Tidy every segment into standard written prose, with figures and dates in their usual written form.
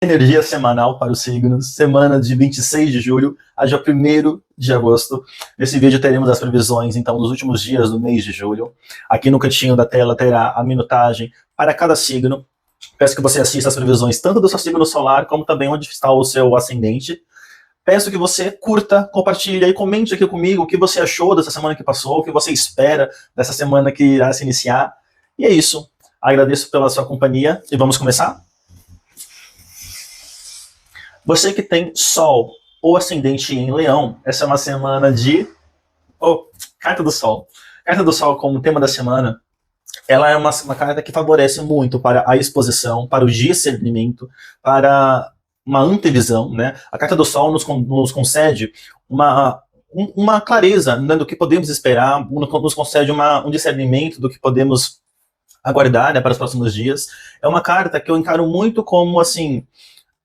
Energia semanal para os signos, semana de 26 de julho a dia 1º de agosto. Nesse vídeo teremos as previsões, então, dos últimos dias do mês de julho. Aqui no cantinho da tela terá a minutagem para cada signo. Peço que você assista as previsões tanto do seu signo solar, como também onde está o seu ascendente. Peço que você curta, compartilhe e comente aqui comigo o que você achou dessa semana que passou, o que você espera dessa semana que irá se iniciar. E é isso. Agradeço pela sua companhia e vamos começar? Você que tem Sol ou Ascendente em Leão, essa é uma semana de... Carta do Sol. Carta do Sol como tema da semana, ela é uma carta que favorece muito para a exposição, para o discernimento, para uma antevisão, né? A Carta do Sol nos concede uma clareza, né, do que podemos esperar, nos concede um discernimento do que podemos aguardar, né, para os próximos dias. É uma carta que eu encaro muito como, assim,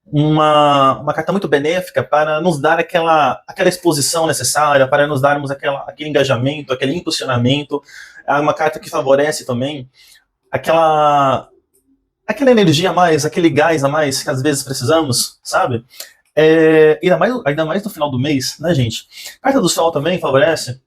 uma carta muito benéfica para nos dar aquela exposição necessária, para nos darmos aquele engajamento, aquele impulsionamento. É uma carta que favorece também aquela energia a mais, aquele gás a mais que às vezes precisamos, sabe? Ainda mais no final do mês, né, gente? A Carta do Sol também favorece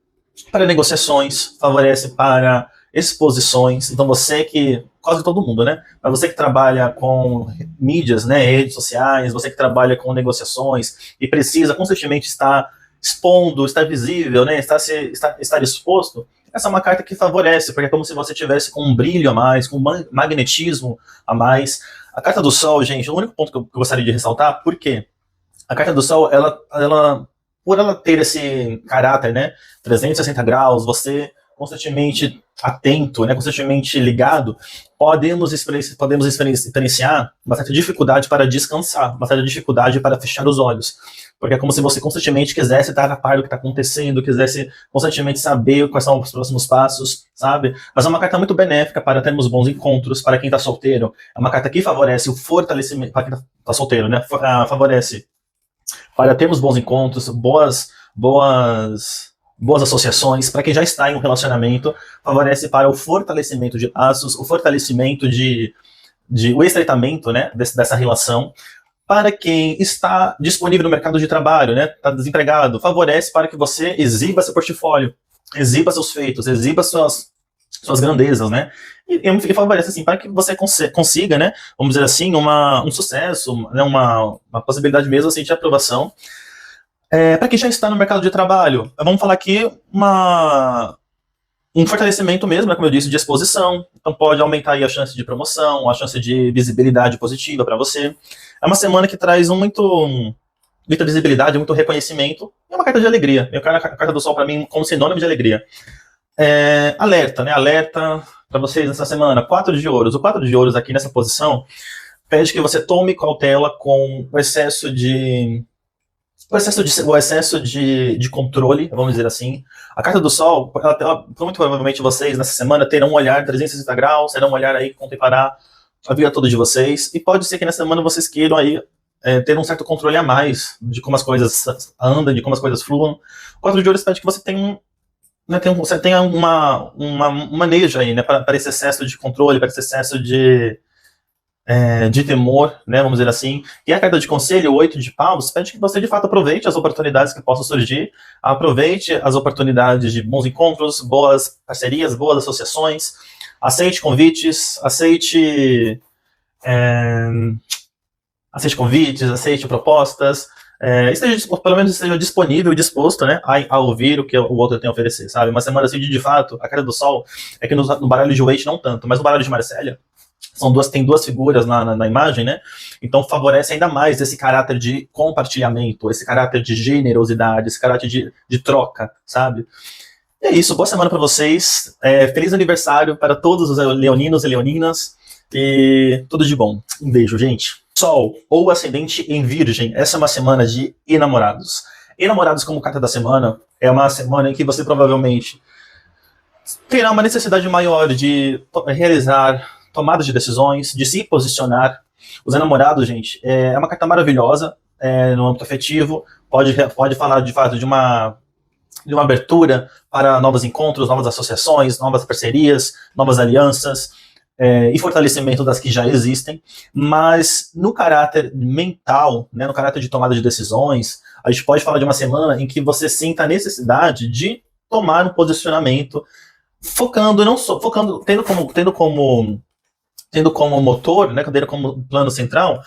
para negociações, favorece para exposições. Então você que, quase todo mundo, né? Para você que trabalha com mídias, né, redes sociais, você que trabalha com negociações e precisa constantemente estar expondo, estar visível, né, estar exposto, essa é uma carta que favorece, porque é como se você tivesse com um brilho a mais, com um magnetismo a mais. A Carta do Sol, gente, o único ponto que eu gostaria de ressaltar, por quê? A Carta do Sol, por ela ter esse caráter, né, 360 graus, você constantemente atento, né, constantemente ligado, podemos experienciar uma certa dificuldade para descansar, uma certa dificuldade para fechar os olhos. Porque é como se você constantemente quisesse estar a par do que está acontecendo, quisesse constantemente saber quais são os próximos passos, sabe? Mas é uma carta muito benéfica para termos bons encontros, para quem está solteiro. É uma carta que favorece o fortalecimento, para quem está solteiro, né? Favorece para termos bons encontros, boas associações. Para quem já está em um relacionamento, favorece para o fortalecimento de laços, o fortalecimento o estreitamento, né, dessa relação. Para quem está disponível no mercado de trabalho, né, está desempregado, favorece para que você exiba seu portfólio, exiba seus feitos, exiba suas grandezas, né, e favorece, assim, para que você consiga, né, vamos dizer assim, um sucesso, né, uma possibilidade mesmo, assim, de aprovação. Para quem já está no mercado de trabalho, vamos falar aqui um fortalecimento mesmo, né, como eu disse, de exposição. Então pode aumentar aí a chance de promoção, a chance de visibilidade positiva para você. É uma semana que traz muita visibilidade, muito reconhecimento, e é uma carta de alegria. Eu quero a Carta do Sol para mim como sinônimo de alegria. Alerta, né? Alerta para vocês nessa semana. 4 de ouros. O 4 de ouros aqui nessa posição pede que você tome cautela com o excesso de controle, vamos dizer assim. A Carta do Sol, muito provavelmente vocês nessa semana terão um olhar 360 graus, terão um olhar aí que contemplará a vida toda de vocês, e pode ser que nessa semana vocês queiram aí ter um certo controle a mais de como as coisas andam, de como as coisas fluam. O 4 de ouros pede que você tenha um manejo aí, né, para esse excesso de controle, para esse excesso de temor, né, vamos dizer assim. E a carta de conselho, o 8 de paus, pede que você de fato aproveite as oportunidades que possam surgir, aproveite as oportunidades de bons encontros, boas parcerias, boas associações, aceite convites, aceite aceite propostas, pelo menos esteja disponível e disposto, né, a ouvir o que o outro tem a oferecer, sabe? Uma semana assim de fato, a Carta do Sol é que no baralho de Waite não tanto, mas no baralho de Marselha, tem duas figuras na imagem, né? Então favorece ainda mais esse caráter de compartilhamento, esse caráter de generosidade, esse caráter de troca, sabe? E é isso, boa semana para vocês, feliz aniversário para todos os leoninos e leoninas, e tudo de bom. Um beijo, gente. Sol ou ascendente em Virgem, essa é uma semana de enamorados. Enamorados como carta da semana, é uma semana em que você provavelmente terá uma necessidade maior de realizar tomadas de decisões, de se posicionar. Os enamorados, gente, é uma carta maravilhosa no âmbito afetivo, pode falar de fato de uma abertura para novos encontros, novas associações, novas parcerias, novas alianças. e fortalecimento das que já existem, mas no caráter mental, né, no caráter de tomada de decisões, a gente pode falar de uma semana em que você sinta a necessidade de tomar um posicionamento, focando, não só focando, tendo como motor, né, tendo como plano central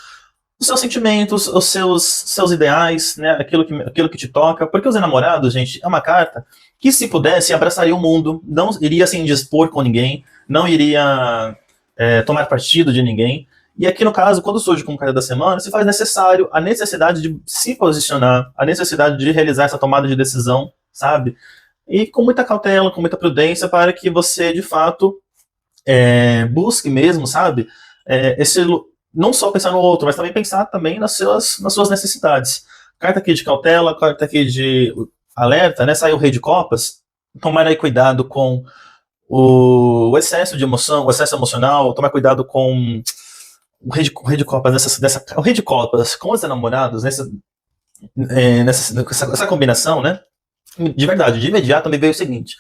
os seus sentimentos, os seus ideais, né, aquilo que te toca, porque os enamorados, gente, é uma carta que, se pudesse, abraçaria o mundo, não iria se indispor com ninguém, não iria tomar partido de ninguém. E aqui, no caso, quando surge como carta da semana, se faz necessário a necessidade de se posicionar, a necessidade de realizar essa tomada de decisão, sabe? E com muita cautela, com muita prudência, para que você, de fato, busque mesmo, sabe? Esse, não só pensar no outro, mas também pensar também nas suas necessidades. Carta aqui de cautela, carta aqui de alerta, né? Saiu o Rei de Copas. Tomar aí cuidado com o excesso de emoção, o excesso emocional, tomar cuidado com o Rei de Copas, o Rei de Copas com os namorados, essa combinação, né? De verdade, de imediato me veio o seguinte: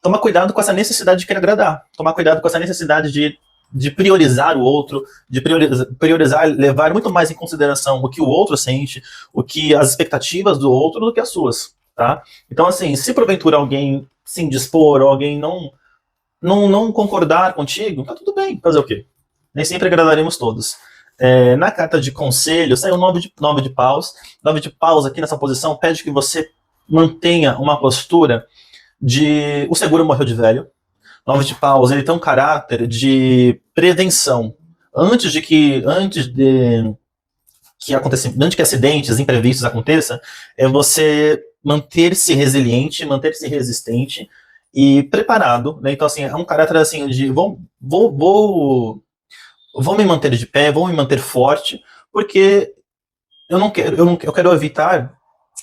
tomar cuidado com essa necessidade de querer agradar, tomar cuidado com essa necessidade de priorizar o outro, de priorizar, levar muito mais em consideração o que o outro sente, o que as expectativas do outro do que as suas, tá? Então, assim, se porventura alguém se indispor, ou alguém não concordar contigo, tá tudo bem, fazer o quê? Nem sempre agradaremos todos. Na carta de conselho, sai o nove de paus. Nove de paus aqui nessa posição pede que você mantenha uma postura de o seguro morreu de velho. Nove de paus, ele tem um caráter de prevenção. Antes que acidentes imprevistos aconteçam, é você manter-se resiliente, manter-se resistente e preparado, né? Então, assim, é um caráter assim de vou me manter de pé, vou me manter forte, porque eu quero evitar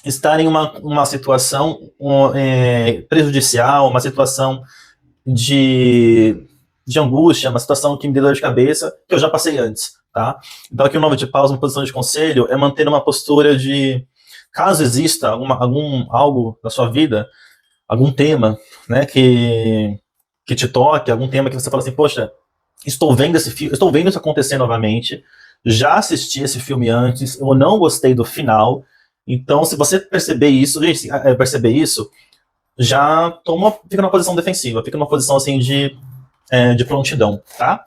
estar em uma situação prejudicial, uma situação de angústia, uma situação que me dê dor de cabeça, que eu já passei antes, tá? Então aqui o nove de paus, uma posição de conselho, é manter uma postura de, caso exista algo na sua vida, algum tema, né, que te toque, algum tema que você fala assim, poxa, estou vendo isso acontecer novamente, já assisti esse filme antes, eu não gostei do final, então se você perceber isso, gente, já fica numa posição defensiva, fica numa posição assim de prontidão, tá?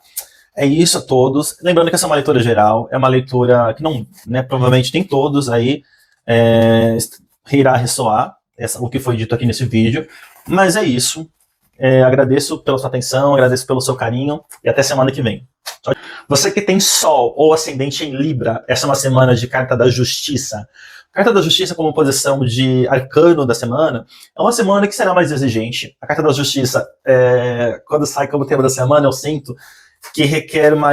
É isso a todos. Lembrando que essa é uma leitura geral, é uma leitura que não, né, provavelmente tem todos aí, irá ressoar o que foi dito aqui nesse vídeo, mas é isso. Agradeço pela sua atenção, agradeço pelo seu carinho e até semana que vem. Você que tem Sol ou Ascendente em Libra, essa é uma semana de Carta da Justiça. Carta da Justiça como posição de arcano da semana, é uma semana que será mais exigente. A Carta da Justiça, quando sai como tema da semana, eu sinto que requer uma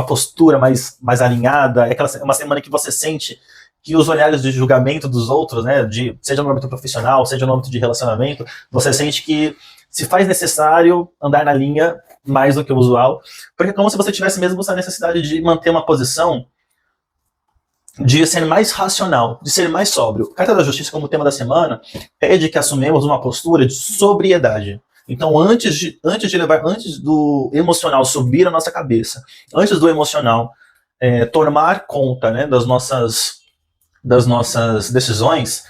postura mais alinhada. É uma semana que você sente que os olhares de julgamento dos outros, né, seja no âmbito profissional, seja no âmbito de relacionamento, você sente que se faz necessário andar na linha mais do que o usual, porque é como se você tivesse mesmo essa necessidade de manter uma posição de ser mais racional, de ser mais sóbrio. Carta da Justiça, como tema da semana, pede que assumamos uma postura de sobriedade. Então, antes do emocional subir a nossa cabeça, antes do emocional tomar conta, né, das nossas decisões,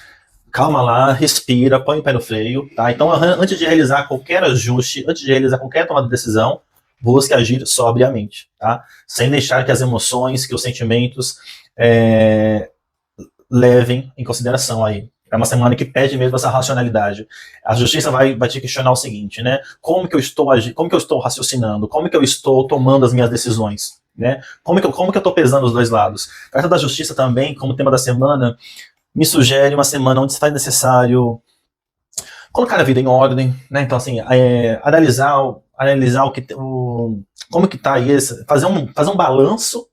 calma lá, respira, põe o pé no freio, tá? Então, antes de realizar qualquer ajuste, antes de realizar qualquer tomada de decisão, busque agir sobriamente, tá? Sem deixar que as emoções, que os sentimentos levem em consideração aí. É uma semana que pede mesmo essa racionalidade. A justiça vai te questionar o seguinte, né? Como que eu estou agindo, como que eu estou raciocinando, como que eu estou tomando as minhas decisões, né? Como que eu estou pesando os dois lados. A Carta da Justiça também, como tema da semana, me sugere uma semana onde se faz necessário colocar a vida em ordem, né? Então, assim, analisar como que tá aí, fazer um balanço,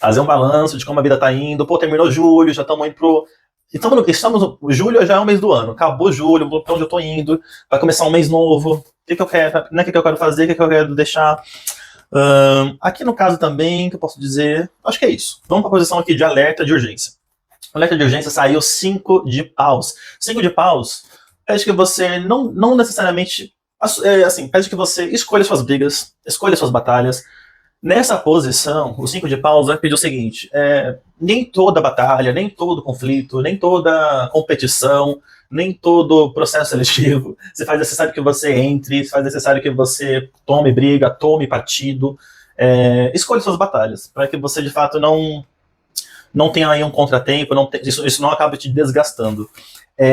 fazer um balanço de como a vida tá indo. Pô, terminou julho, já estamos indo pro... Julho já é o mês do ano, acabou julho, pra onde eu tô indo, vai começar um mês novo, o que eu quero, né, o que eu quero fazer, o que eu quero deixar. Aqui no caso também, que eu posso dizer, acho que é isso. Vamos para a posição aqui de alerta de urgência. O alerta de urgência saiu 5 de paus. 5 de paus pede que você não necessariamente Assim, pede que você escolha suas brigas, escolha suas batalhas. Nessa posição, o 5 de paus vai pedir o seguinte: nem toda batalha, nem todo conflito, nem toda competição, nem todo processo seletivo se faz necessário que você entre, se faz necessário que você tome briga, tome partido. Escolha suas batalhas, para que você de fato não tenha aí um contratempo, isso não acabe te desgastando.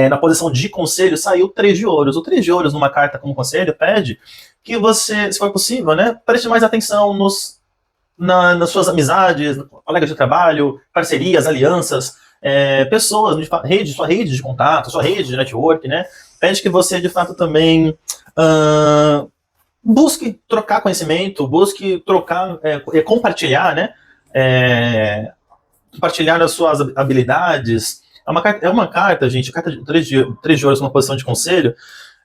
Na posição de conselho saiu 3 de ouros. O 3 de ouros numa carta como conselho pede que você, se for possível, né, preste mais atenção nas suas amizades, colegas de trabalho, parcerias, alianças, pessoas, sua rede de contato, sua rede de network, né? Pede que você, de fato, também busque trocar conhecimento, busque trocar, compartilhar, né? Compartilhar as suas habilidades. É uma carta, gente, carta de 3 de ouros numa posição de conselho.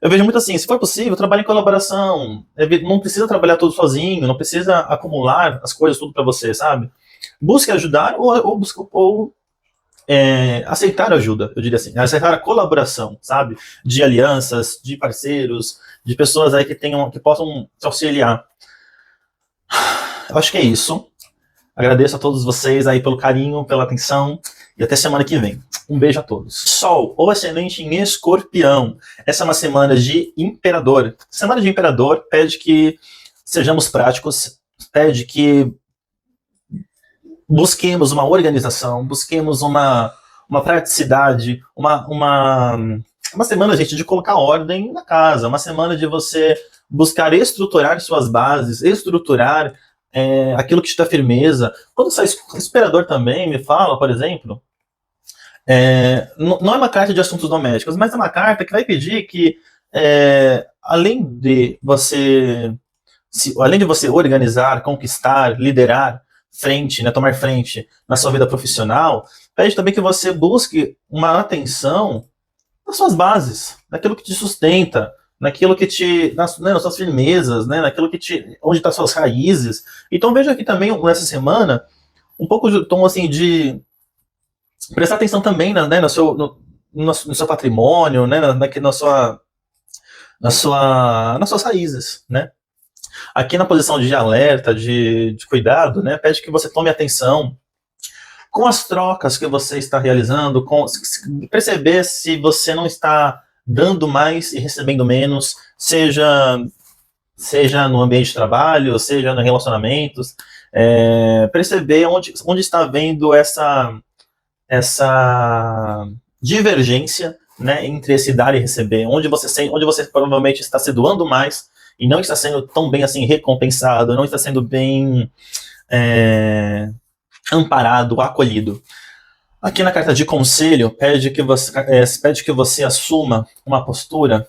Eu vejo muito assim, se for possível, trabalhe em colaboração. Não precisa trabalhar tudo sozinho, não precisa acumular as coisas tudo para você, sabe? Busque ajudar ou aceitar ajuda, eu diria assim. Aceitar a colaboração, sabe? De alianças, de parceiros, de pessoas aí que possam te auxiliar. Eu acho que é isso. Agradeço a todos vocês aí pelo carinho, pela atenção e até semana que vem. Um beijo a todos. Sol ou ascendente em Escorpião. Essa é uma semana de Imperador. Semana de Imperador pede que sejamos práticos, pede que busquemos uma organização, busquemos uma praticidade, uma semana, gente, de colocar ordem na casa, uma semana de você buscar estruturar suas bases, estruturar aquilo que te dá firmeza. Quando sai Imperador também me fala, por exemplo, não é uma carta de assuntos domésticos, mas é uma carta que vai pedir que, além de você organizar, conquistar, liderar frente, né, tomar frente na sua vida profissional, pede também que você busque uma atenção nas suas bases, naquilo que te sustenta, naquilo que nas suas firmezas, né, naquilo onde estão as suas raízes. Então veja aqui também, nessa semana, um pouco de tom assim de prestar atenção também, né, no seu patrimônio, né, nas suas raízes, né. Aqui na posição de alerta, de cuidado, né, pede que você tome atenção com as trocas que você está realizando, perceber se você não está dando mais e recebendo menos, seja no ambiente de trabalho, seja nos relacionamentos, perceber onde está havendo essa divergência, né, entre esse dar e receber, onde você provavelmente está se doando mais e não está sendo tão bem assim recompensado, não está sendo bem amparado, acolhido. Aqui na carta de conselho, pede que você assuma uma postura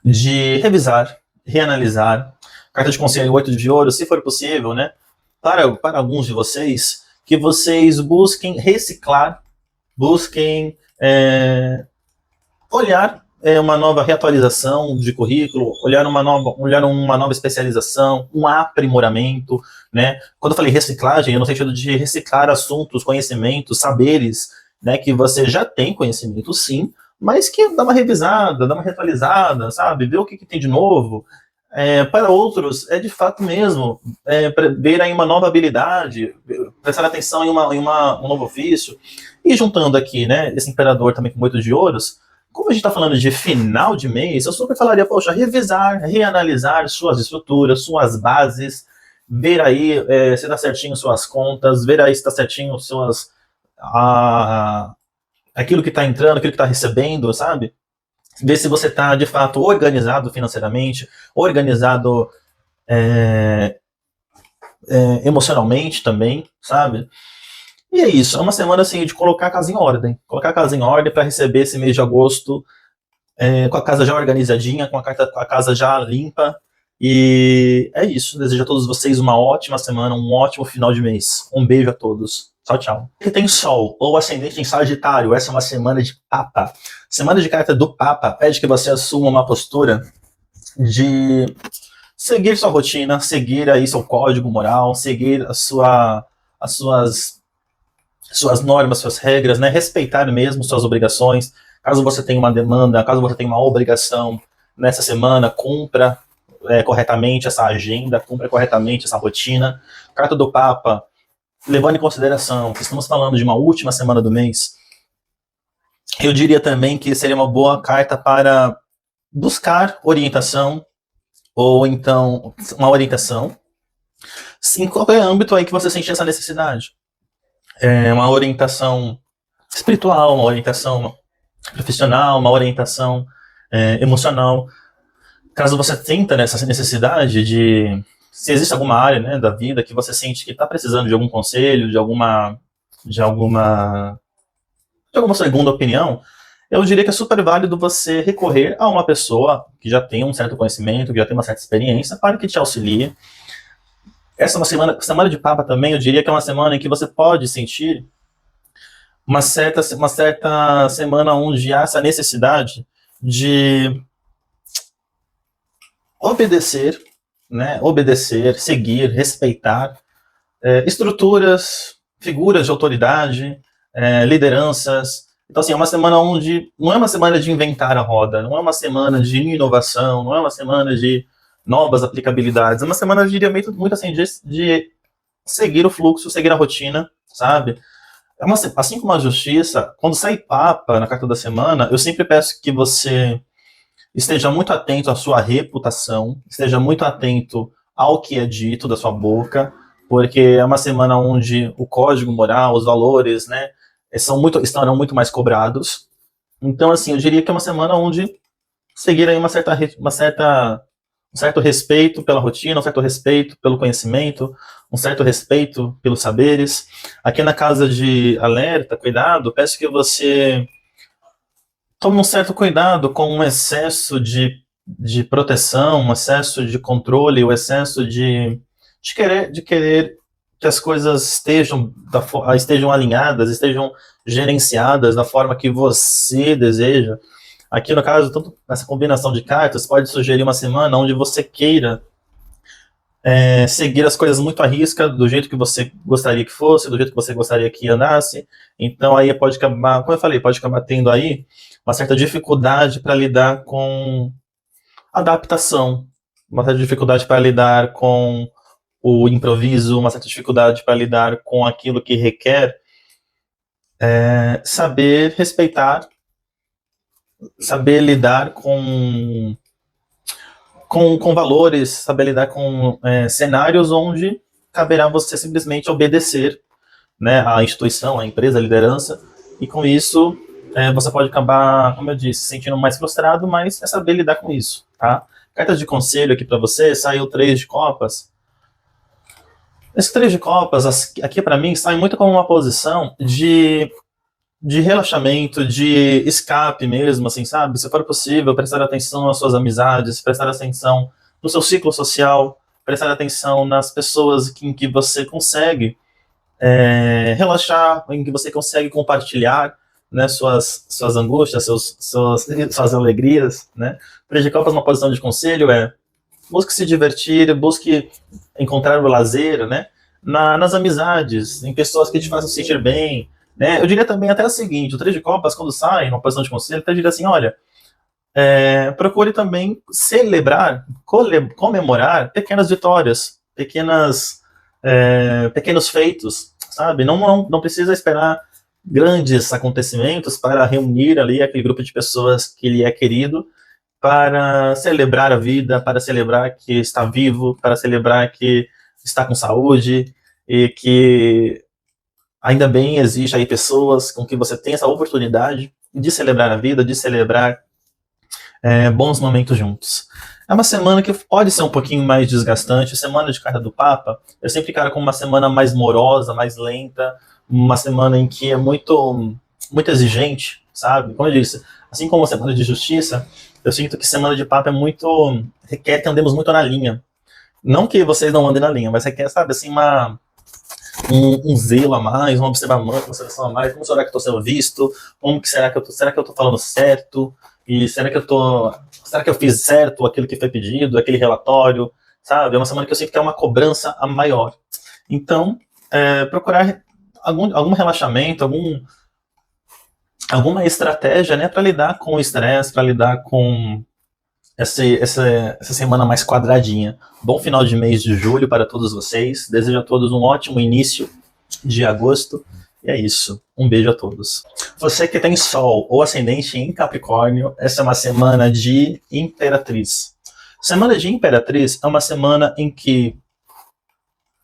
de revisar, reanalisar. Carta de conselho 8 de ouro, se for possível, né? Para alguns de vocês, que vocês busquem reciclar, busquem olhar uma nova reatualização de currículo, olhar uma nova especialização, um aprimoramento, né? Quando eu falei reciclagem, é no sentido de reciclar assuntos, conhecimentos, saberes, né? Que você já tem conhecimento, sim, mas que dá uma revisada, dá uma reatualizada, sabe? Ver o que tem de novo. Para outros, de fato mesmo, ver aí uma nova habilidade, prestar atenção em um novo ofício. E juntando aqui, né, esse imperador também com 8 de ouros, como a gente está falando de final de mês, eu super falaria, poxa, revisar, reanalisar suas estruturas, suas bases, ver aí se está certinho suas contas, ver aí se está certinho aquilo que está entrando, aquilo que está recebendo, sabe? Ver se você está, de fato, organizado financeiramente, organizado emocionalmente também, sabe? E é isso, é uma semana assim de colocar a casa em ordem. Colocar a casa em ordem para receber esse mês de agosto com a casa já organizadinha, com a casa já limpa. E é isso. Desejo a todos vocês uma ótima semana, um ótimo final de mês. Um beijo a todos. Tchau, tchau. Que tem Sol ou ascendente em Sagitário, essa é uma semana de Papa. Semana de carta do Papa pede que você assuma uma postura de seguir sua rotina, seguir aí seu código moral, seguir as suas normas, suas regras, né? Respeitar mesmo suas obrigações. Caso você tenha uma demanda, caso você tenha uma obrigação, nessa semana, cumpra corretamente essa agenda, cumpra corretamente essa rotina. Carta do Papa, levando em consideração que estamos falando de uma última semana do mês, eu diria também que seria uma boa carta para buscar orientação, ou então uma orientação, em qualquer âmbito aí que você sente essa necessidade. Uma orientação espiritual, uma orientação profissional, uma orientação emocional. Caso você sinta nessa necessidade de, se existe alguma área, né, da vida que você sente que está precisando de algum conselho, de alguma segunda opinião, eu diria que é super válido você recorrer a uma pessoa que já tem um certo conhecimento, que já tem uma certa experiência, para que te auxilie. Essa é uma semana de Papa também, eu diria que é uma semana em que você pode sentir uma certa semana onde há essa necessidade de obedecer, né? Obedecer, seguir, respeitar estruturas, figuras de autoridade, lideranças. Então, assim, é uma semana onde não é uma semana de inventar a roda, não é uma semana de inovação, não é uma semana de novas aplicabilidades, é uma semana, eu diria, muito assim, de seguir o fluxo, seguir a rotina, sabe? Assim como a justiça, quando sai Papa na carta da semana, eu sempre peço que você esteja muito atento à sua reputação, esteja muito atento ao que é dito da sua boca, porque é uma semana onde o código moral, os valores, né, estarão muito mais cobrados. Então, assim, eu diria que é uma semana onde seguir aí um certo respeito pela rotina, um certo respeito pelo conhecimento, um certo respeito pelos saberes. Aqui na casa de alerta, cuidado, peço que você tome um certo cuidado com um excesso de proteção, um excesso de controle, o excesso de querer que as coisas estejam alinhadas, estejam gerenciadas da forma que você deseja. Aqui, no caso, tanto essa combinação de cartas pode sugerir uma semana onde você queira seguir as coisas muito à risca, do jeito que você gostaria que fosse, do jeito que você gostaria que andasse. Então, aí pode acabar, como eu falei, pode acabar tendo aí uma certa dificuldade para lidar com adaptação, uma certa dificuldade para lidar com o improviso, uma certa dificuldade para lidar com aquilo que requer saber respeitar, saber lidar com valores, saber lidar com cenários onde caberá você simplesmente obedecer, né, à instituição, à empresa, à liderança, e com isso você pode acabar, como eu disse, se sentindo mais frustrado, mas é saber lidar com isso, tá? Cartas de conselho aqui para você, saiu 3 de copas. Esse 3 de copas, aqui para mim, sai muito como uma posição de relaxamento, de escape mesmo, assim, sabe? Se for possível, prestar atenção nas suas amizades, prestar atenção no seu ciclo social, prestar atenção nas pessoas em que você consegue relaxar, em que você consegue compartilhar, né, suas angústias, suas alegrias, né? Três de copas, uma posição de conselho busque se divertir, busque encontrar o lazer, né? Nas amizades, em pessoas que te façam sentir bem, né? Eu diria também até o seguinte, o Três de Copas, quando sai numa posição de conselho, eu diria assim, olha, procure também celebrar, comemorar pequenas vitórias, pequenos feitos, sabe? Não precisa esperar grandes acontecimentos para reunir ali aquele grupo de pessoas que lhe é querido, para celebrar a vida, para celebrar que está vivo, para celebrar que está com saúde e que ainda bem existe aí pessoas com que você tem essa oportunidade de celebrar a vida, de celebrar bons momentos juntos. É uma semana que pode ser um pouquinho mais desgastante. Semana de carta do Papa, eu sempre encaro como uma semana mais morosa, mais lenta, uma semana em que é muito exigente, sabe? Como eu disse, assim como a semana de justiça, eu sinto que semana de Papa requer que andemos muito na linha. Não que vocês não andem na linha, mas requer, sabe, assim, um zelo a mais, uma observação a mais, como será que eu estou sendo visto, será que eu estou falando certo, e será que eu fiz certo aquilo que foi pedido, aquele relatório, sabe? É uma semana que eu sinto que é uma cobrança a maior. Então, procurar algum relaxamento, alguma estratégia, né, para lidar com o estresse, para lidar com essa semana mais quadradinha. Bom final de mês de julho para todos vocês. Desejo a todos um ótimo início de agosto. E é isso. Um beijo a todos. Você que tem Sol ou Ascendente em Capricórnio, essa é uma semana de Imperatriz. Semana de Imperatriz é uma semana em que,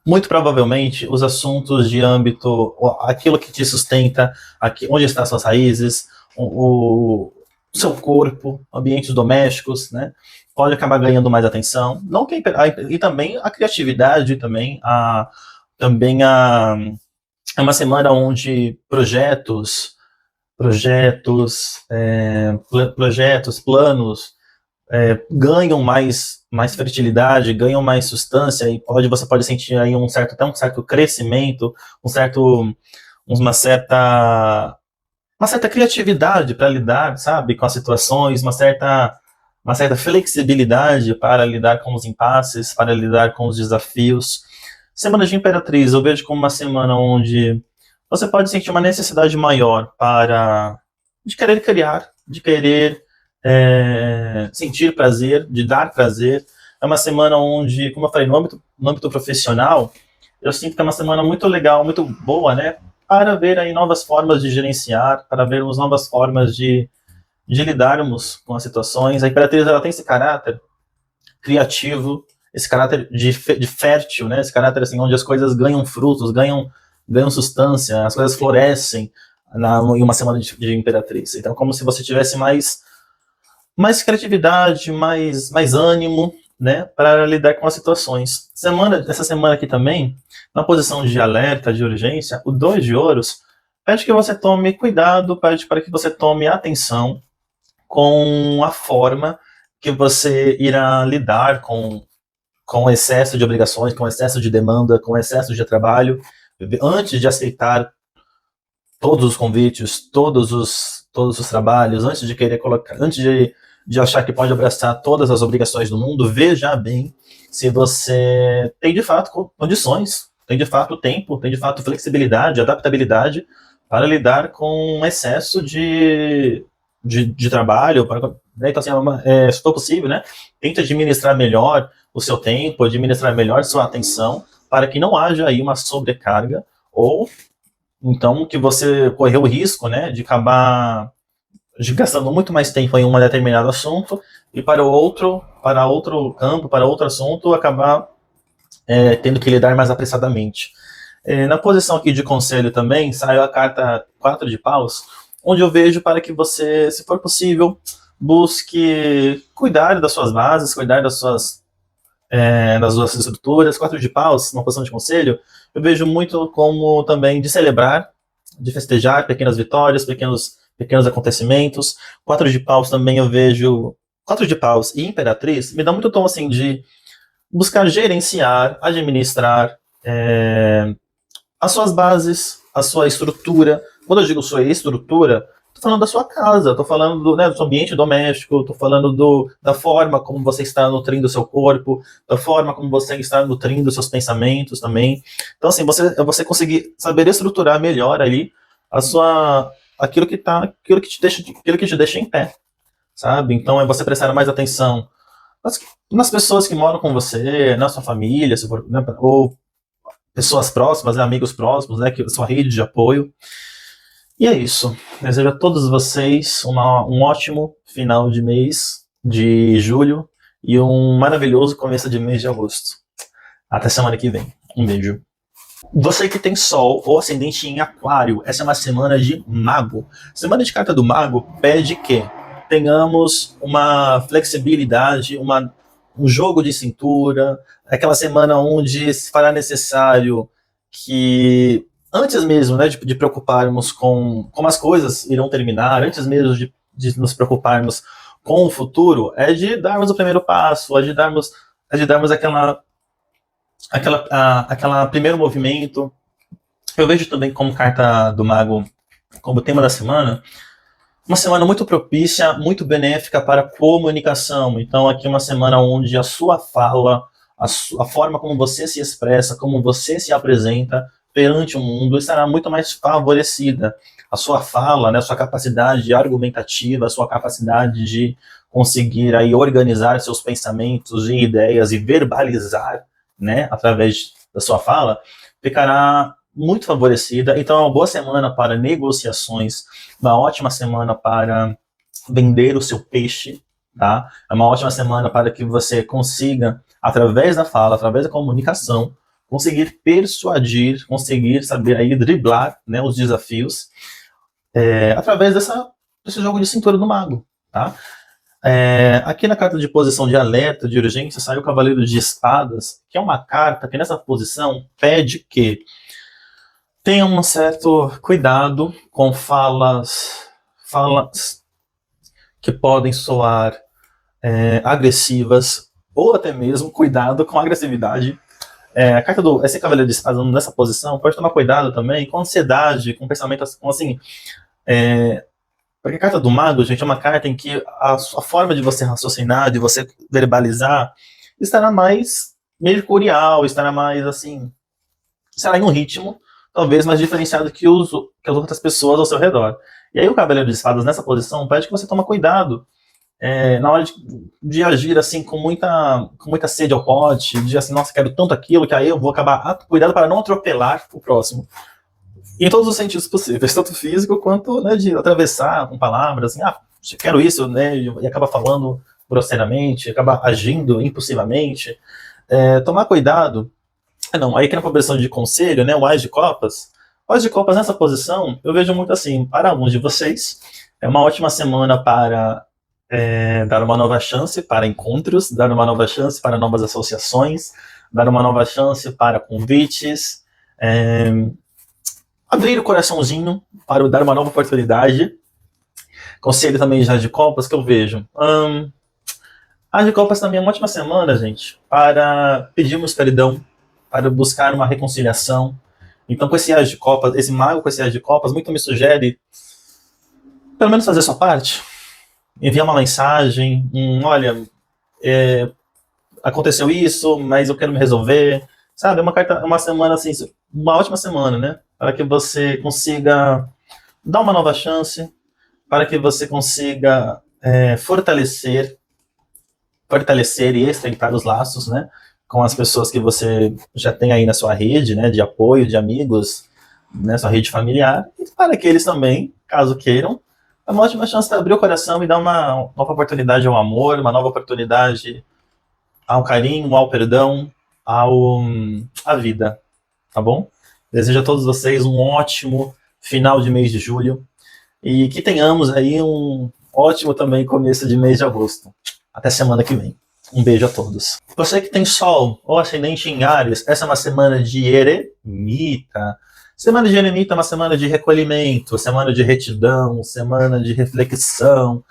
muito provavelmente, os assuntos de âmbito, aquilo que te sustenta, onde estão as suas raízes, o seu corpo, ambientes domésticos, né, pode acabar ganhando mais atenção. Não que e também a criatividade, também é uma semana onde projetos, planos ganham mais fertilidade, ganham mais substância e você pode sentir aí até um certo crescimento, uma certa criatividade para lidar, sabe, com as situações, uma certa flexibilidade para lidar com os impasses, para lidar com os desafios. Semana de Imperatriz eu vejo como uma semana onde você pode sentir uma necessidade maior de querer criar, de querer sentir prazer, de dar prazer. É uma semana onde, como eu falei, no âmbito profissional, eu sinto que é uma semana muito legal, muito boa, né? Para ver aí novas formas de gerenciar, para vermos novas formas de lidarmos com as situações. A Imperatriz ela tem esse caráter criativo, esse caráter de fértil, né? Esse caráter assim, onde as coisas ganham frutos, ganham substância, as coisas florescem em uma semana de Imperatriz. Então, como se você tivesse mais criatividade, mais ânimo, né, para lidar com as situações. Essa semana aqui também, na posição de alerta, de urgência, o 2 de ouros pede que você tome cuidado, pede para que você tome atenção com a forma que você irá lidar com excesso de obrigações, com excesso de demanda, com excesso de trabalho, antes de aceitar todos os convites, todos os trabalhos, antes de querer antes de achar que pode abraçar todas as obrigações do mundo, veja bem se você tem de fato condições, tem de fato tempo, tem de fato flexibilidade, adaptabilidade para lidar com um excesso de trabalho. Né? Então, assim, se for possível, né, tente administrar melhor o seu tempo, administrar melhor sua atenção, para que não haja aí uma sobrecarga, ou então que você correu o risco, né, de acabar gastando muito mais tempo em um determinado assunto e para outro campo, para outro assunto, acabar tendo que lidar mais apressadamente. Na posição aqui de conselho também, saiu a carta 4 de paus, onde eu vejo para que você, se for possível, busque cuidar das suas bases, cuidar das suas estruturas. 4 de paus, numa posição de conselho, eu vejo muito como também de celebrar, de festejar pequenas vitórias, pequenos acontecimentos. 4 de paus também eu vejo... 4 de paus e Imperatriz me dá muito tom assim de buscar gerenciar, administrar as suas bases, a sua estrutura. Quando eu digo sua estrutura, estou falando da sua casa, estou falando do seu ambiente doméstico, estou falando da forma como você está nutrindo o seu corpo, da forma como você está nutrindo os seus pensamentos também. Então, assim, você conseguir saber estruturar melhor ali aquilo que te deixa em pé, sabe? Então, é você prestar mais atenção nas pessoas que moram com você, na sua família, né, ou pessoas próximas, né, amigos próximos, né, sua rede de apoio. E é isso. Desejo a todos vocês um ótimo final de mês de julho e um maravilhoso começo de mês de agosto. Até semana que vem. Um beijo. Você que tem Sol ou Ascendente em Aquário, essa é uma semana de Mago. Semana de carta do Mago pede que tenhamos uma flexibilidade, um jogo de cintura, aquela semana onde se fará necessário que, antes mesmo, né, de preocuparmos com como as coisas irão terminar, antes mesmo de nos preocuparmos com o futuro, é de darmos o primeiro passo, é de darmos aquela primeiro movimento. Eu vejo também como carta do Mago, como tema da semana, uma semana muito propícia, muito benéfica para a comunicação. Então aqui é uma semana onde a sua fala, a forma como você se expressa, como você se apresenta perante o mundo estará muito mais favorecida. a sua fala, né, a sua capacidade argumentativa, a sua capacidade de conseguir aí organizar seus pensamentos e ideias e verbalizar, né, através da sua fala, ficará muito favorecida. Então é uma boa semana para negociações, uma ótima semana para vender o seu peixe, tá? É uma ótima semana para que você consiga, através da fala, através da comunicação, conseguir persuadir, conseguir saber aí driblar, né, os desafios, através desse jogo de cintura do mago, tá? Aqui na carta de posição de alerta, de urgência, saiu o Cavaleiro de Espadas, que é uma carta que nessa posição pede que tenha um certo cuidado com falas que podem soar agressivas, ou até mesmo cuidado com a agressividade. A carta esse Cavaleiro de Espadas nessa posição pode tomar cuidado também com ansiedade, com pensamentos, com assim, porque a carta do mago, gente, é uma carta em que a forma de você raciocinar, de você verbalizar, estará mais mercurial, estará mais, assim, estará em um ritmo, talvez, mais diferenciado que as outras pessoas ao seu redor. E aí o Cavaleiro de Espadas, nessa posição, pede que você tome cuidado na hora de agir, assim, com muita sede ao pote, de, assim, nossa, quero tanto aquilo, que aí eu vou acabar, cuidado para não atropelar o próximo. Em todos os sentidos possíveis, tanto físico quanto, né, de atravessar com palavras, assim, quero isso, né, e acaba falando grosseiramente, acaba agindo impulsivamente. Tomar cuidado. Não, aí que na posição de conselho, né, o Ás de Copas. O Ás de Copas nessa posição, eu vejo muito assim, para alguns de vocês, é uma ótima semana para dar uma nova chance para encontros, dar uma nova chance para novas associações, dar uma nova chance para convites, abrir o coraçãozinho para dar uma nova oportunidade. Conselho também já de Copas que eu vejo. A de Copas também é uma ótima semana, gente, para pedirmos perdão, para buscar uma reconciliação. Então, com esse As de Copas, esse mago com esse As de Copas, muito me sugere, pelo menos fazer sua parte. Enviar uma mensagem, olha, aconteceu isso, mas eu quero me resolver. Sabe, uma semana assim, uma ótima semana, né? Para que você consiga dar uma nova chance, para que você consiga fortalecer e estreitar os laços, né? Com as pessoas que você já tem aí na sua rede, né? De apoio, de amigos, né? Sua rede familiar. E para que eles também, caso queiram, é uma ótima chance de abrir o coração e dar uma nova oportunidade ao amor, uma nova oportunidade ao carinho, ao perdão, à vida, tá bom? Desejo a todos vocês um ótimo final de mês de julho e que tenhamos aí um ótimo também começo de mês de agosto. Até semana que vem. Um beijo a todos. Você que tem Sol ou Ascendente em Áries, essa é uma semana de eremita. Semana de eremita é uma semana de recolhimento, semana de retidão, semana de reflexão.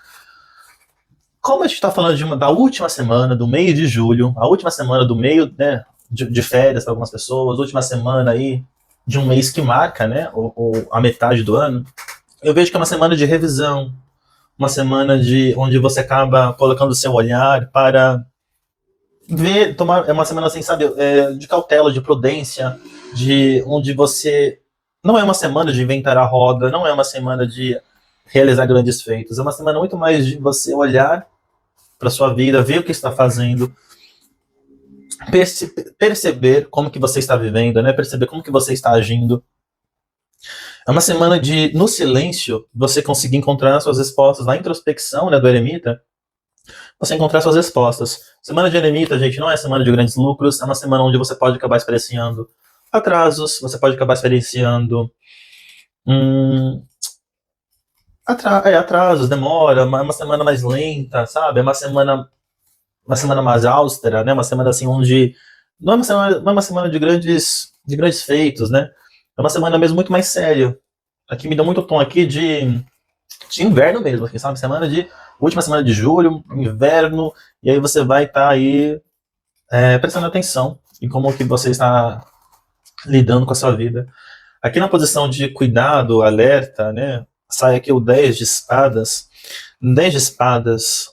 Como a gente está falando da última semana do mês de julho, a última semana do meio, né, de férias para algumas pessoas, última semana aí de um mês que marca, né, a metade do ano, eu vejo que é uma semana de revisão, uma semana onde você acaba colocando o seu olhar para ver, é uma semana assim, sabe, de cautela, de prudência, onde você não é uma semana de inventar a roda, não é uma semana de realizar grandes feitos, é uma semana muito mais de você olhar para sua vida, ver o que está fazendo, perceber como que você está vivendo, né? Perceber como que você está agindo. É uma semana de, no silêncio, você conseguir encontrar suas respostas, na introspecção, né, do eremita, você encontrar suas respostas. Semana de eremita, gente, não é semana de grandes lucros, é uma semana onde você pode acabar experienciando atrasos, você pode acabar experienciando atrasos, demora, uma semana mais lenta, sabe? É uma semana mais austera, né? Uma semana assim onde não é uma semana de grandes feitos, né? É uma semana mesmo muito mais séria. Aqui me deu muito tom aqui de inverno mesmo, aqui, sabe? Última semana de julho, inverno, e aí você vai estar aí prestando atenção em como que você está lidando com a sua vida. Aqui na posição de cuidado, alerta, né? Sai aqui o 10 de espadas. 10 de espadas,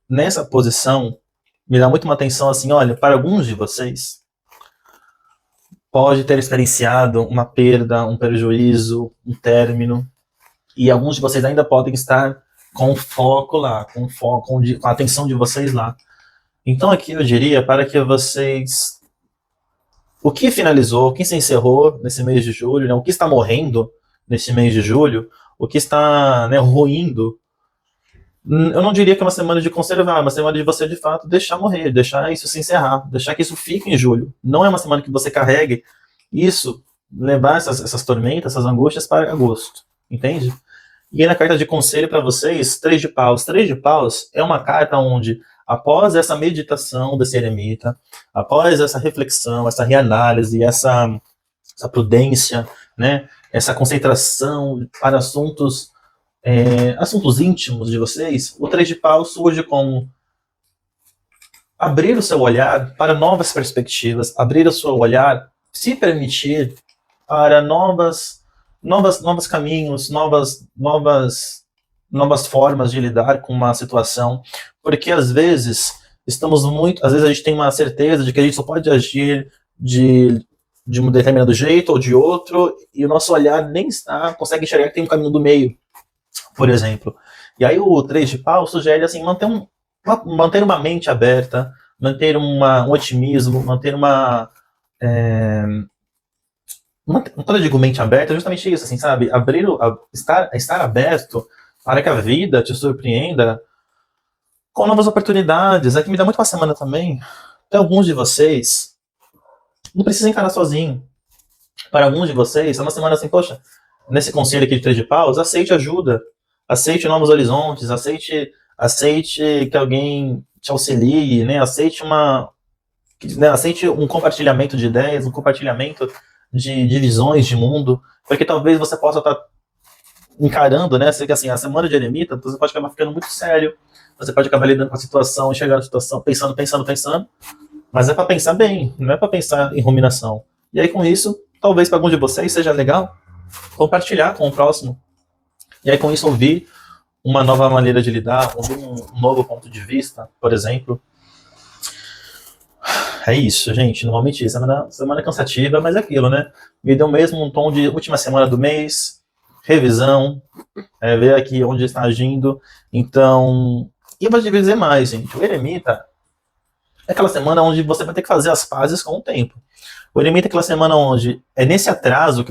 nessa posição, me dá muito uma atenção assim, olha, para alguns de vocês, pode ter experienciado uma perda, um prejuízo, um término, e alguns de vocês ainda podem estar com foco lá, com foco, com a atenção de vocês lá. Então aqui eu diria para que vocês, o que finalizou, o que se encerrou nesse mês de julho, né, o que está morrendo nesse mês de julho, o que está, né, ruindo, eu não diria que é uma semana de conservar, é uma semana de você de fato deixar morrer, deixar isso se encerrar, deixar que isso fique em julho. Não é uma semana que você carregue isso, levar essas tormentas, essas angústias para agosto, entende? E aí na carta de conselho para vocês, Três de Paus. Três de Paus é uma carta onde, após essa meditação desse eremita, após essa reflexão, essa reanálise, essa prudência, né, essa concentração para assuntos íntimos de vocês, o Três de Paus surge como abrir o seu olhar para novas perspectivas, abrir o seu olhar, se permitir para novos caminhos, novas formas de lidar com uma situação, porque às vezes às vezes a gente tem uma certeza de que a gente só pode agir de um determinado jeito ou de outro, e o nosso olhar nem consegue enxergar que tem um caminho do meio, por exemplo. E aí o Três de Pau sugere assim, manter uma mente aberta, manter um otimismo, manter quando eu digo mente aberta, é justamente isso, assim, sabe? Estar aberto para que a vida te surpreenda com novas oportunidades. É que me dá muito uma semana também. Para alguns de vocês, não precisa encarar sozinho. Para alguns de vocês, é uma semana assim, poxa, nesse conselho aqui de Três de Paus, aceite ajuda, aceite novos horizontes, aceite que alguém te auxilie, né? Aceite um compartilhamento de ideias, um compartilhamento de visões de mundo, porque talvez você possa estar encarando, né? Assim, a semana de eremita, você pode acabar ficando muito sério, você pode acabar lidando com a situação, chegar na situação, pensando, mas é para pensar bem, não é para pensar em ruminação. E aí com isso, talvez para algum de vocês seja legal compartilhar com o próximo. E aí com isso ouvir uma nova maneira de lidar, ouvir um novo ponto de vista, por exemplo. É isso, gente. Normalmente semana cansativa, mas é aquilo, né? Me deu mesmo um tom de última semana do mês, revisão, ver aqui onde está agindo. Então, e eu vou te dizer mais, gente. O eremita é aquela semana onde você vai ter que fazer as pazes com o tempo. O eremita é aquela semana onde é nesse atraso,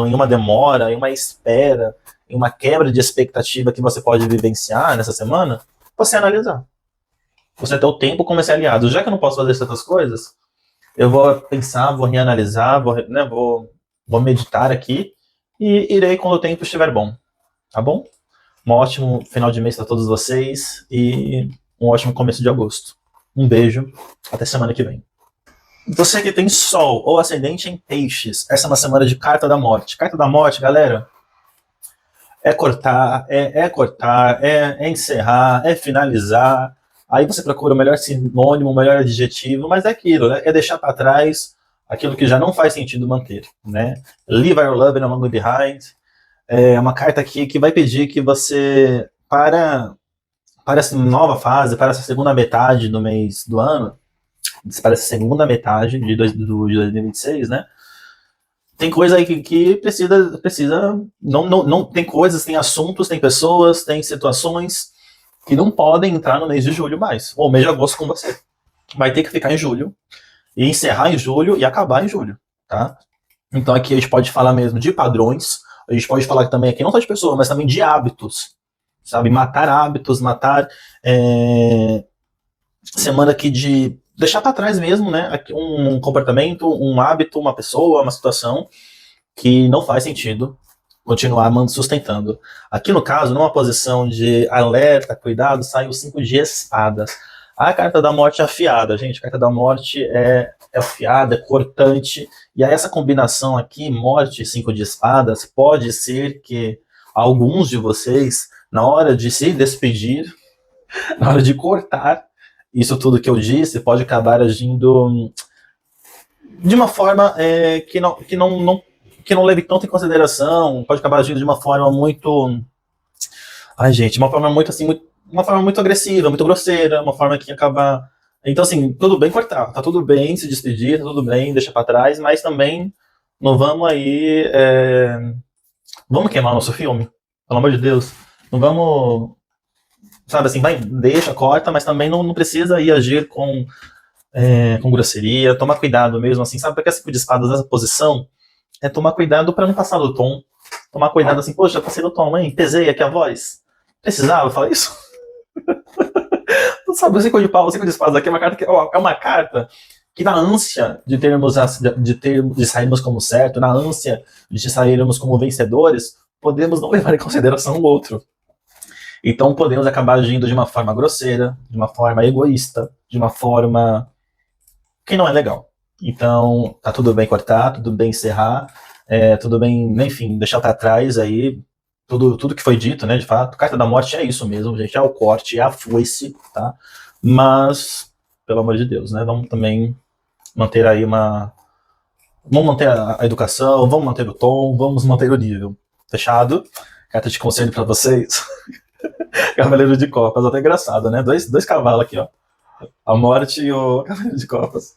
em uma demora, em uma espera, em uma quebra de expectativa que você pode vivenciar nessa semana, você analisar. Você ter o tempo como esse aliado. Já que eu não posso fazer certas coisas, eu vou pensar, vou reanalisar, vou meditar aqui e irei quando o tempo estiver bom. Tá bom? Um ótimo final de mês para todos vocês e um ótimo começo de agosto. Um beijo, até semana que vem. Você que tem Sol ou Ascendente em Peixes, essa é uma semana de Carta da Morte. Carta da Morte, galera, é cortar, é encerrar, é finalizar. Aí você procura o melhor sinônimo, o melhor adjetivo, mas é aquilo, né? É deixar para trás aquilo que já não faz sentido manter, né? Leave your love along behind. É uma carta aqui que vai pedir que você, para essa nova fase, para essa segunda metade do mês do ano, para essa segunda metade de 2026, né? Tem coisa aí que precisa não tem coisas, tem assuntos, tem pessoas, tem situações que não podem entrar no mês de julho mais, ou mês de agosto com você. Vai ter que ficar em julho, e encerrar em julho e acabar em julho, tá? Então aqui a gente pode falar mesmo de padrões, a gente pode falar também aqui não só de pessoas, mas também de hábitos, sabe? Matar hábitos, semana aqui de deixar para trás mesmo, né? Um comportamento, um hábito, uma pessoa, uma situação que não faz sentido continuar sustentando. Aqui no caso, numa posição de alerta, cuidado, sai o 5 de espadas. A carta da morte é afiada, gente. A carta da morte é afiada, é cortante. E aí essa combinação aqui, morte e 5 de espadas, pode ser que alguns de vocês, na hora de se despedir, na hora de cortar isso tudo que eu disse, pode acabar agindo de uma forma que não leve tanto em consideração, pode acabar agindo de uma forma muito... Ai, gente, uma forma muito assim, uma forma muito agressiva, muito grosseira, uma forma que acaba Então, assim, tudo bem cortar, tá tudo bem se despedir, tá tudo bem, deixa pra trás, mas também não vamos aí. Vamos queimar nosso filme? Pelo amor de Deus. Não vamos. Sabe assim, vai, deixa, corta, mas também não precisa ir agir com grosseria, tomar cuidado mesmo, assim, sabe? Porque esse tipo de espadas nessa posição é tomar cuidado pra não passar do tom. Tomar cuidado assim, poxa, passei do tom, hein? Pesei aqui a voz. Precisava falar isso? Sabe, o 5 de espadas aqui é uma carta que ó, é uma carta que na ânsia de termos de sairmos como certo, na ânsia de sairmos como vencedores, podemos não levar em consideração o outro. Então podemos acabar agindo de uma forma grosseira, de uma forma egoísta, de uma forma que não é legal. Então tá tudo bem cortar, tudo bem encerrar, tudo bem, enfim, deixar para trás aí tudo que foi dito, né, de fato. Carta da Morte é isso mesmo, gente, é o corte, é a foice, tá? Mas, pelo amor de Deus, né, vamos também manter aí vamos manter a educação, vamos manter o tom, vamos manter o nível. Fechado? Carta de conselho para vocês. Cavaleiro de Copas, até engraçado, né? Dois cavalos aqui, ó. A Morte e o Cavaleiro de Copas.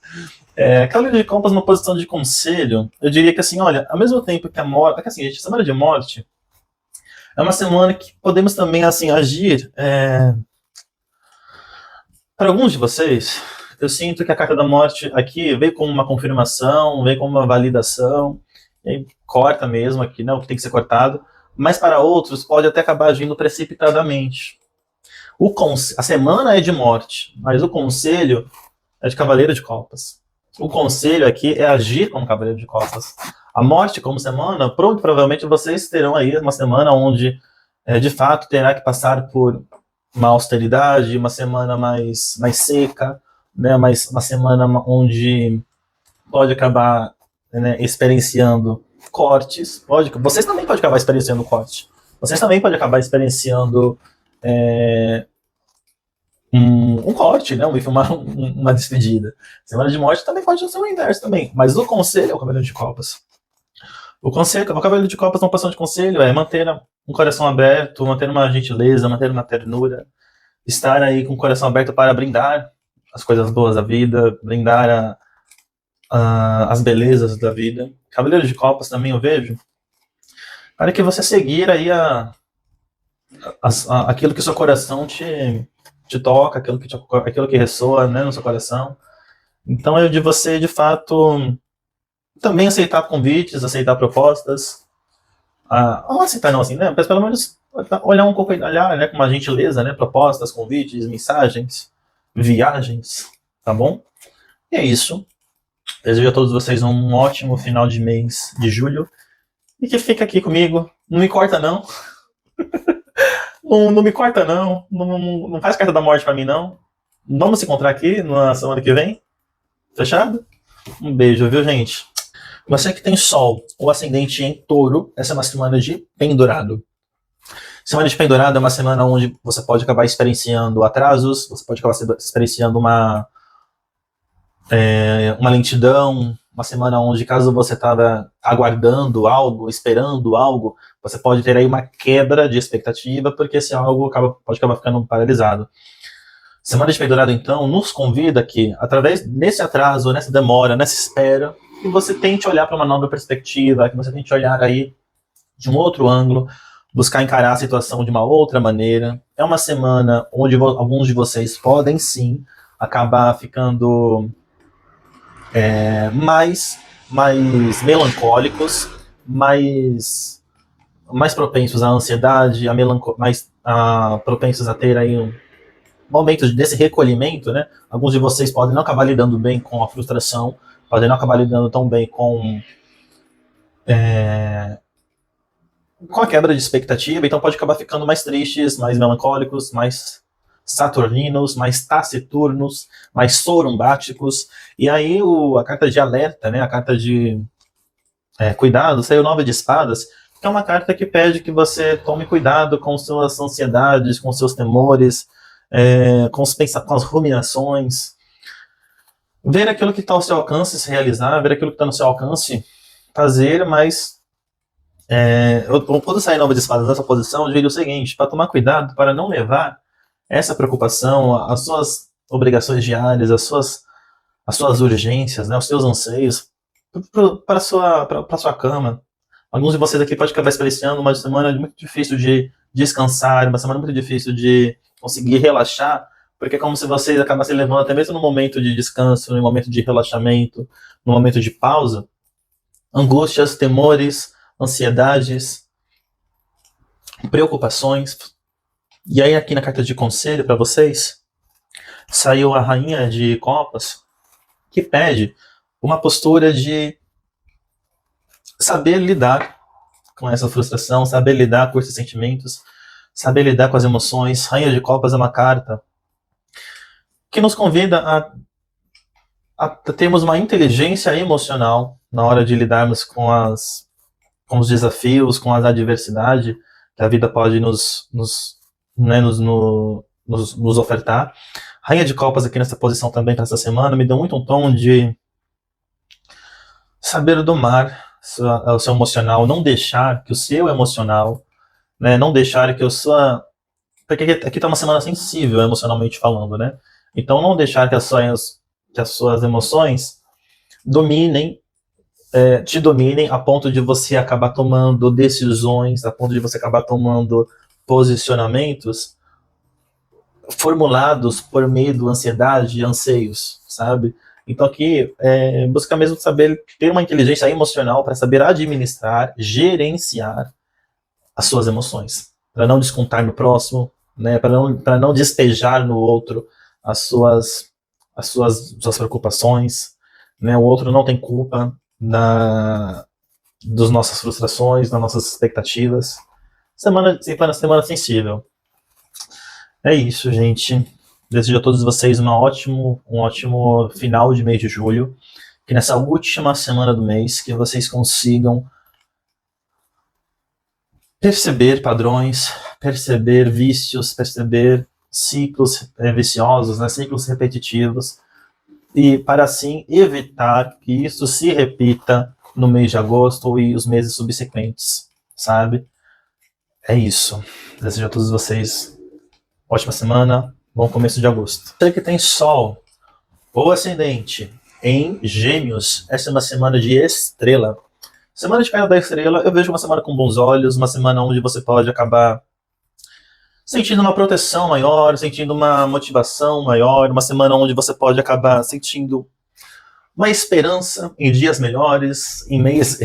Cavaleiro de Copas numa posição de conselho, eu diria que assim, olha, ao mesmo tempo que a morte. Porque assim, gente, semana de morte é uma semana que podemos também, assim, agir. Para alguns de vocês, eu sinto que a carta da morte aqui veio como uma confirmação, veio como uma validação, e aí corta mesmo aqui, né, o que tem que ser cortado, mas para outros pode até acabar agindo precipitadamente. A semana é de morte, mas o conselho é de Cavaleiro de Copas. O conselho aqui é agir como Cavaleiro de Copas. A morte como semana, provavelmente vocês terão aí uma semana onde, de fato, terá que passar por uma austeridade, uma semana mais seca, né, uma semana onde pode acabar, né, experienciando cortes. Vocês também podem acabar experienciando corte. Vocês também podem acabar experienciando um corte, né, uma despedida. Semana de morte também pode ser o inverso também. Mas o conselho é o Cavaleiro de Copas. O Cavaleiro de Copas, uma posição de conselho é manter um coração aberto, manter uma gentileza, manter uma ternura, estar aí com o coração aberto para brindar as coisas boas da vida, brindar as belezas da vida. Cavaleiro de Copas também eu vejo para que você seguir aí aquilo que o seu coração te toca, aquilo que ressoa, né, no seu coração. Então é de você, de fato, também aceitar convites, aceitar propostas. Não aceitar não, assim, né? Mas pelo menos olhar um pouco, olhar, né, com uma gentileza, né? Propostas, convites, mensagens, viagens, tá bom? E é isso. Desejo a todos vocês um ótimo final de mês de julho. E que fica aqui comigo. Não me corta, não. Não me corta, não. Não faz carta da morte pra mim, não. Vamos se encontrar aqui na semana que vem. Fechado? Um beijo, viu, gente? Você que tem Sol ou Ascendente em Touro, essa é uma semana de pendurado. Semana de pendurado é uma semana onde você pode acabar experienciando atrasos, você pode acabar experienciando uma lentidão, uma semana onde, caso você estava aguardando algo, esperando algo, você pode ter aí uma quebra de expectativa, porque esse algo pode acabar ficando paralisado. Semana de pendurado, então, nos convida que, através desse atraso, nessa demora, nessa espera, que você tente olhar para uma nova perspectiva, que você tente olhar aí de um outro ângulo, buscar encarar a situação de uma outra maneira. É uma semana onde alguns de vocês podem sim acabar ficando mais melancólicos, mais propensos à ansiedade, mais propensos a ter aí momentos desse recolhimento, né? Alguns de vocês podem não acabar lidando bem com a frustração, podem não acabar lidando tão bem com a quebra de expectativa, então pode acabar ficando mais tristes, mais melancólicos, mais saturninos, mais taciturnos, mais sorumbáticos. E aí a carta de alerta, né? A carta de cuidado, saiu 9 de espadas, que é uma carta que pede que você tome cuidado com suas ansiedades, com seus temores, com as ruminações, ver aquilo que está ao seu alcance se realizar, ver aquilo que está no seu alcance fazer, mas quando sair nova de espadas nessa posição, eu diria o seguinte, para tomar cuidado, para não levar essa preocupação, obrigações diárias, as suas urgências, né, os seus anseios para a sua cama. Alguns de vocês aqui podem acabar experienciando uma semana muito difícil de descansar, uma semana muito difícil de conseguir relaxar, porque é como se vocês acabassem levando até mesmo no momento de descanso, no momento de relaxamento, no momento de pausa, angústias, temores, ansiedades, preocupações. E aí aqui na carta de conselho para vocês, saiu a Rainha de Copas, que pede uma postura de saber lidar com essa frustração, saber lidar com esses sentimentos, saber lidar com as emoções. Rainha de Copas é uma carta que nos convida a termos uma inteligência emocional na hora de lidarmos com os desafios, com as adversidades que a vida pode nos ofertar. Rainha de Copas aqui nessa posição também para essa semana me deu muito um tom de saber domar o seu emocional, não deixar que o seu emocional, né, não deixar que o sua... Porque aqui está uma semana sensível emocionalmente falando, né? Então não deixar que as suas emoções te dominem a ponto de você acabar tomando decisões, a ponto de você acabar tomando posicionamentos formulados por medo, ansiedade e anseios, sabe? Então aqui busca mesmo saber ter uma inteligência emocional para saber administrar, gerenciar as suas emoções, para não descontar no próximo, né? Para não despejar no outro as suas preocupações, né? O outro não tem culpa das nossas frustrações, das nossas expectativas. Semana sensível. É isso, gente. Desejo a todos vocês um ótimo final de mês de julho. Que nessa última semana do mês, que vocês consigam perceber padrões, perceber vícios, perceber ciclos viciosos, né, ciclos repetitivos, e para assim evitar que isso se repita no mês de agosto e os meses subsequentes, sabe? É isso. Desejo a todos vocês ótima semana, bom começo de agosto. Você que tem Sol ou Ascendente em Gêmeos, essa é uma semana de estrela. Semana de carta da estrela, eu vejo uma semana com bons olhos, uma semana onde você pode acabar sentindo uma proteção maior, sentindo uma motivação maior, uma semana onde você pode acabar sentindo uma esperança em dias melhores, em mês,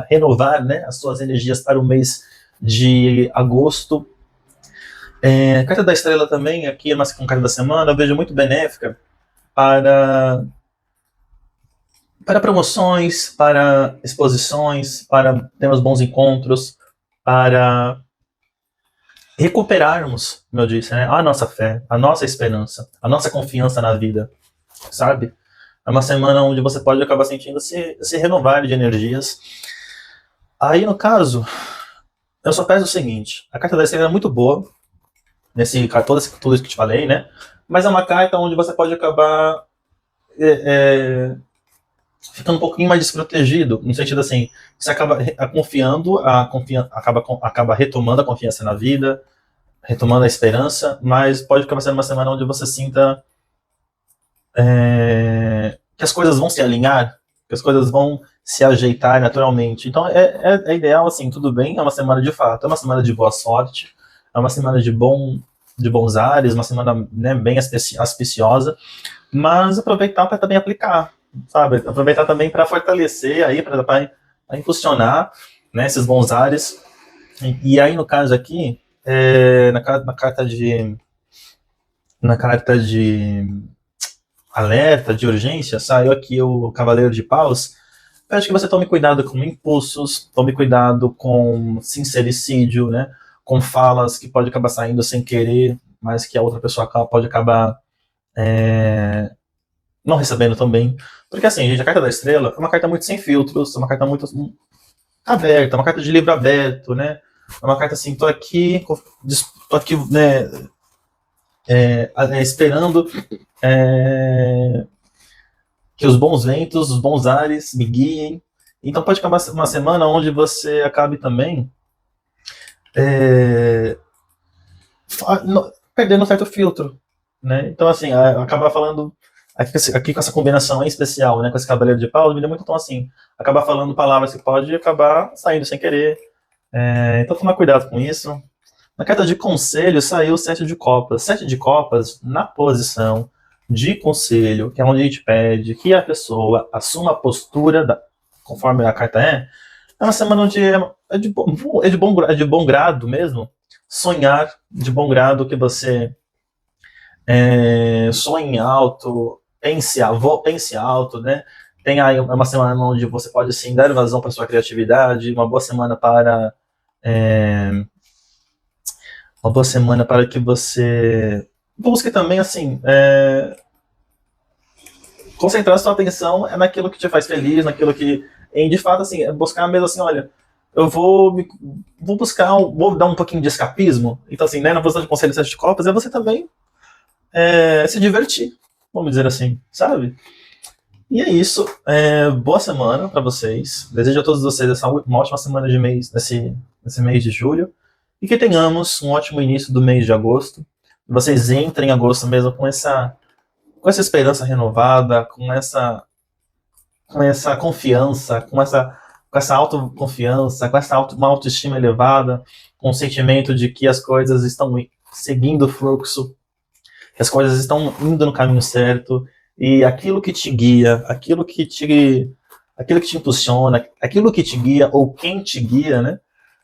renovar, né, as suas energias para o mês de agosto. Carta da estrela também, aqui mas com carta da semana, eu vejo muito benéfica para promoções, para exposições, para termos bons encontros, para recuperarmos, como eu disse, né, a nossa fé, a nossa esperança, a nossa confiança na vida, sabe? É uma semana onde você pode acabar sentindo se renovar de energias. Aí, no caso, eu só peço o seguinte, a carta da estrela é muito boa, tudo isso que eu te falei, né? Mas é uma carta onde você pode acabar ficando um pouquinho mais desprotegido, no sentido assim, você acaba confiando, acaba retomando a confiança na vida, retomando a esperança, mas pode acabar sendo uma semana onde você sinta que as coisas vão se alinhar, que as coisas vão se ajeitar naturalmente. Então é ideal, assim, tudo bem, é uma semana de fato, é uma semana de boa sorte, é uma semana de bons ares, uma semana, né, bem auspiciosa, mas aproveitar para também aplicar, sabe? Aproveitar também para fortalecer, aí para impulsionar, né, esses bons ares. E aí, no caso aqui, na carta de alerta, de urgência, saiu aqui o Cavaleiro de Paus. Eu acho que você tome cuidado com impulsos, tome cuidado com sincericídio, né? Com falas que pode acabar saindo sem querer, mas que a outra pessoa pode acabar não recebendo também. Porque assim, gente, a carta da estrela é uma carta muito sem filtros, é uma carta muito aberta, é uma carta de livro aberto, né? É uma carta assim, tô aqui, né, esperando que os bons ventos, os bons ares me guiem. Então pode acabar uma semana onde você acabe também perdendo um certo filtro, né? Então, assim, acabar falando aqui com essa combinação em especial, né, com esse Cavaleiro de Paus, me deu muito tom assim, acabar falando palavras que pode acabar saindo sem querer. Então, tomar cuidado com isso. Na carta de conselho saiu o sete de copas. Sete de copas na posição de conselho, que é onde a gente pede que a pessoa assuma a postura, conforme a carta é uma semana onde é de bom grado mesmo sonhar, de bom grado que você sonhe alto, pense alto, né? Tem aí uma semana onde você pode sim dar vazão para sua criatividade, é, uma boa semana para que você busque também assim concentrar sua atenção naquilo que te faz feliz, naquilo que de fato assim buscar mesmo assim, olha, eu vou buscar, vou dar um pouquinho de escapismo. Então assim, né, na posição de conselho de sete de copas é você também se divertir, vamos dizer assim, sabe? E é isso. Boa semana para vocês. Desejo a todos vocês uma ótima semana de mês, nesse mês de julho. E que tenhamos um ótimo início do mês de agosto. Vocês entrem em agosto mesmo com essa esperança renovada, com essa confiança, com essa autoconfiança, uma autoestima elevada, com o sentimento de que as coisas estão seguindo o fluxo, que as coisas estão indo no caminho certo, e aquilo que te guia, aquilo que te impulsiona, aquilo que te guia, ou quem te guia, né?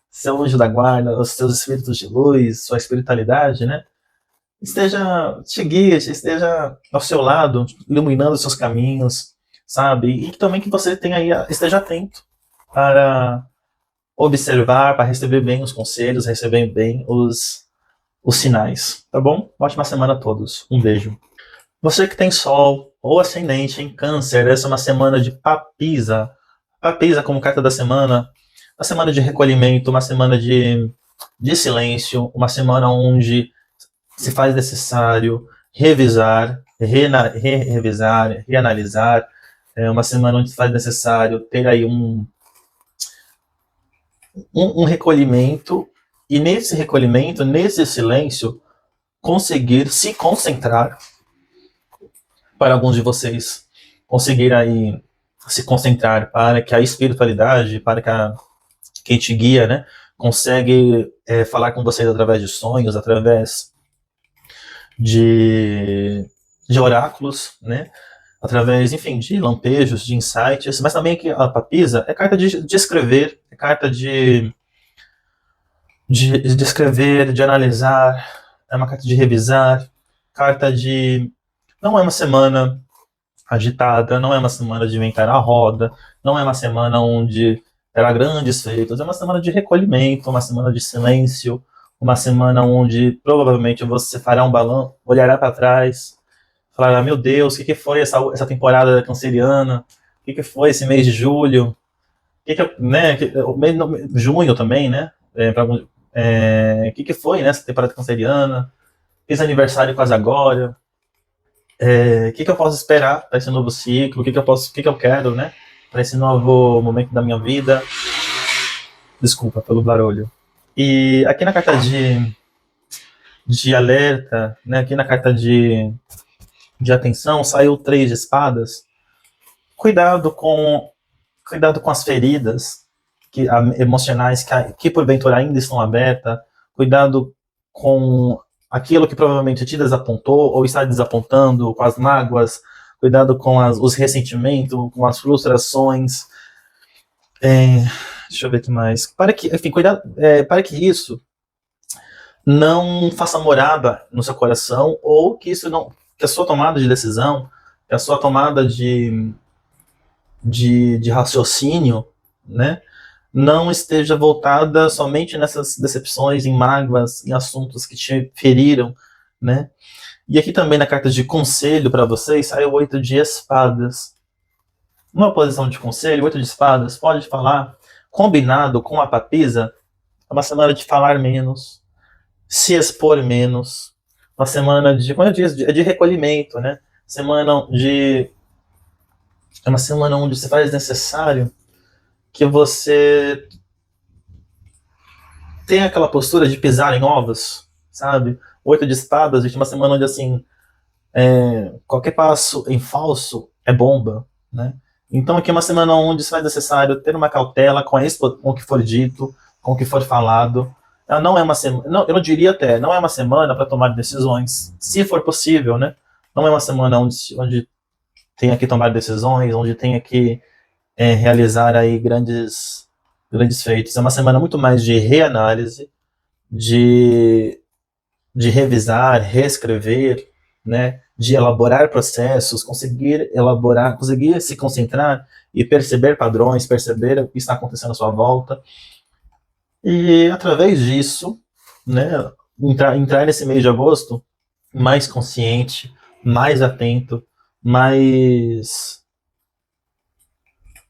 Seu anjo da guarda, os seus espíritos de luz, sua espiritualidade, né? Te guie, esteja ao seu lado, iluminando os seus caminhos, sabe? E também que você esteja atento para observar, para receber bem os conselhos, receber bem os sinais, tá bom? Ótima semana a todos. Um beijo. Você que tem Sol ou Ascendente em Câncer, essa é uma semana de papisa. Papisa como carta da semana, uma semana de recolhimento, uma semana de silêncio, uma semana onde se faz necessário revisar, revisar, reanalisar, uma semana onde se faz necessário ter aí um recolhimento, e nesse recolhimento, nesse silêncio, conseguir se concentrar, para alguns de vocês, conseguir aí se concentrar para que a espiritualidade, para que quem te guia, né, consegue falar com vocês através de sonhos, através de oráculos, né, através, enfim, de lampejos, de insights, mas também que a papisa é carta de escrever, é carta de escrever, de analisar, é uma carta de revisar, carta de... Não é uma semana agitada, não é uma semana de inventar a roda, não é uma semana onde terá grandes feitos, é uma semana de recolhimento, uma semana de silêncio, uma semana onde provavelmente você fará um balanço, olhará para trás, falará, meu Deus, o que foi essa temporada canceriana? O que foi esse mês de julho? Né, junho também, né? O que foi nessa temporada canceriana? Fiz aniversário quase agora. O que eu posso esperar para esse novo ciclo? O que eu quero, né? Para esse novo momento da minha vida? Desculpa pelo barulho. E aqui na carta de alerta, né? Aqui na carta de atenção, saiu 3 de espadas. Cuidado com as feridas emocionais que porventura ainda estão abertas. Cuidado com aquilo que provavelmente te desapontou ou está desapontando, com as mágoas. Cuidado com os ressentimentos, com as frustrações. Deixa eu ver o que mais. Para que isso não faça morada no seu coração, ou que a sua tomada de decisão, que a sua tomada de raciocínio, né, não esteja voltada somente nessas decepções, em mágoas, em assuntos que te feriram, né? E aqui também na carta de conselho para vocês saiu o 8 de espadas. Numa posição de conselho, 8 de espadas pode falar, combinado com a papisa, é uma semana de falar menos, se expor menos, uma semana de, como eu disse, de recolhimento, né? É uma semana onde se faz necessário que você tenha aquela postura de pisar em ovos, sabe? 8 de espadas, gente, uma semana onde, assim, Qualquer passo em falso é bomba, né? Então aqui é uma semana onde se faz necessário ter uma cautela com o que for dito, com o que for falado. Ela não é uma semana, não, eu não diria até, não é uma semana para tomar decisões, se for possível, né? Não é uma semana onde tenha que tomar decisões, onde tenha que realizar aí grandes feitos. É uma semana muito mais de reanálise, de, de revisar, reescrever, né? De elaborar processos, conseguir se concentrar e perceber padrões, perceber o que está acontecendo à sua volta. E através disso, né, entrar nesse mês de agosto mais consciente, mais atento, mais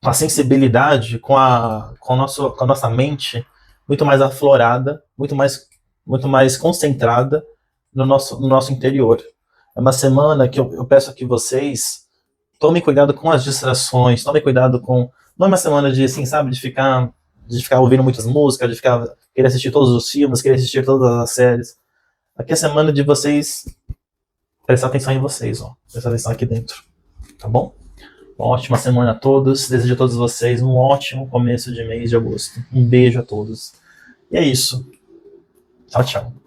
com a sensibilidade, com a nossa mente muito mais aflorada, muito mais concentrada no nosso interior. É uma semana que eu peço que vocês tomem cuidado com as distrações, tomem cuidado com. Não é uma semana de, assim, sabe, de ficar ouvindo muitas músicas, de ficar querer assistir todos os filmes, querer assistir todas as séries. Aqui é a semana de vocês prestar atenção em vocês, ó. Prestar atenção aqui dentro. Tá bom? Uma ótima semana a todos. Desejo a todos vocês um ótimo começo de mês de agosto. Um beijo a todos. E é isso. Tchau, tchau.